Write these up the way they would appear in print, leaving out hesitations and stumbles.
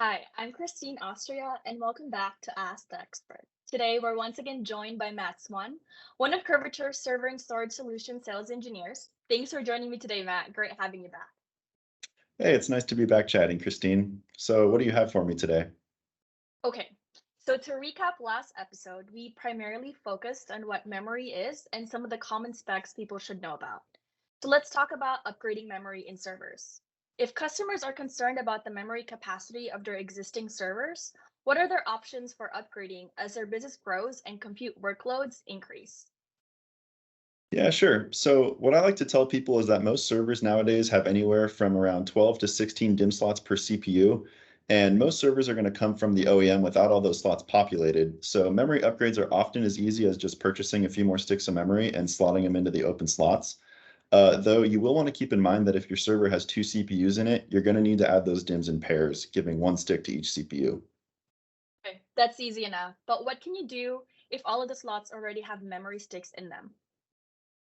Hi, I'm Christine Austria, and welcome back to Ask the Expert. Today, we're once again joined by Matt Swann, one of Curvature's server and storage solution sales engineers. Thanks for joining me today, Matt. Great having you back. Hey, it's nice to be back chatting, Christine. So, what do you have for me today? Okay, so to recap last episode, we primarily focused on what memory is and some of the common specs people should know about. So let's talk about upgrading memory in servers. If customers are concerned about the memory capacity of their existing servers, what are their options for upgrading as their business grows and compute workloads increase? Yeah, sure. So, what I like to tell people is that most servers nowadays have anywhere from around 12 to 16 DIMM slots per CPU, and most servers are going to come from the OEM without all those slots populated. So, memory upgrades are often as easy as just purchasing a few more sticks of memory and slotting them into the open slots. Though you will want to keep in mind that if your server has two CPUs in it, you're going to need to add those DIMMs in pairs, giving one stick to each CPU. Okay, that's easy enough. But what can you do if all of the slots already have memory sticks in them?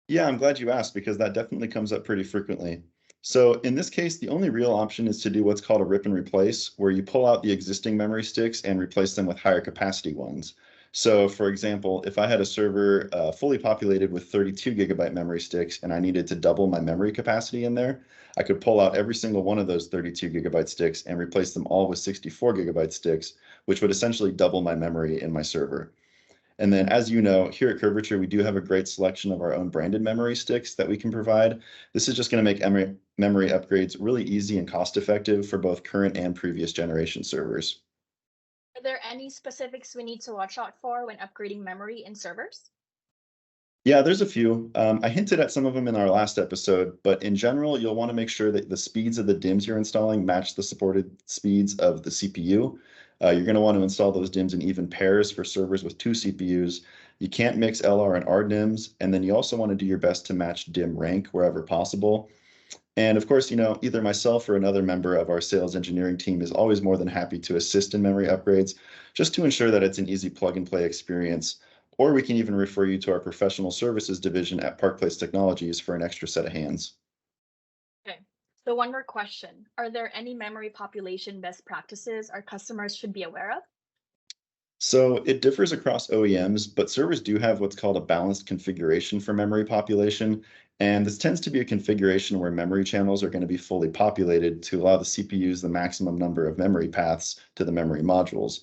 Yeah, I'm glad you asked because that definitely comes up pretty frequently. So in this case, the only real option is to do what's called a rip and replace, where you pull out the existing memory sticks and replace them with higher capacity ones. So for example, if I had a server fully populated with 32 gigabyte memory sticks and I needed to double my memory capacity in there, I could pull out every single one of those 32 gigabyte sticks and replace them all with 64 gigabyte sticks, which would essentially double my memory in my server. And then, as you know, here at Curvature, we do have a great selection of our own branded memory sticks that we can provide. This is just going to make memory upgrades really easy and cost effective for both current and previous generation servers. Are there any specifics we need to watch out for when upgrading memory in servers? Yeah, there's a few. I hinted at some of them in our last episode, but in general, you'll want to make sure that the speeds of the DIMMs you're installing match the supported speeds of the CPU. You're going to want to install those DIMMs in even pairs for servers with two CPUs. You can't mix LR and R DIMMs, and then you also want to do your best to match DIMM rank wherever possible. And of course, either myself or another member of our sales engineering team is always more than happy to assist in memory upgrades, just to ensure that it's an easy plug and play experience. Or we can even refer you to our professional services division at Park Place Technologies for an extra set of hands. Okay. So one more question. Are there any memory population best practices our customers should be aware of? So it differs across OEMs, but servers do have what's called a balanced configuration for memory population. And this tends to be a configuration where memory channels are going to be fully populated to allow the CPUs the maximum number of memory paths to the memory modules.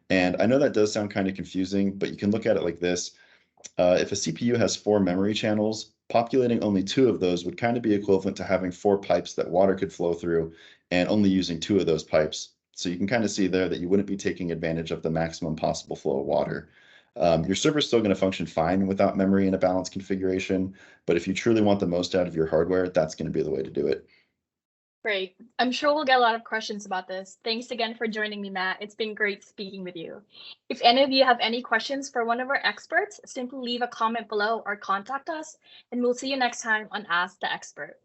And I know that does sound kind of confusing, but you can look at it like this. If a CPU has four memory channels, populating only two of those would kind of be equivalent to having four pipes that water could flow through and only using two of those pipes. So you can kind of see there that you wouldn't be taking advantage of the maximum possible flow of water. Your server's still going to function fine without memory in a balanced configuration, but if you truly want the most out of your hardware, that's going to be the way to do it. Great. I'm sure we'll get a lot of questions about this. Thanks again for joining me, Matt. It's been great speaking with you. If any of you have any questions for one of our experts, simply leave a comment below or contact us, and we'll see you next time on Ask the Expert.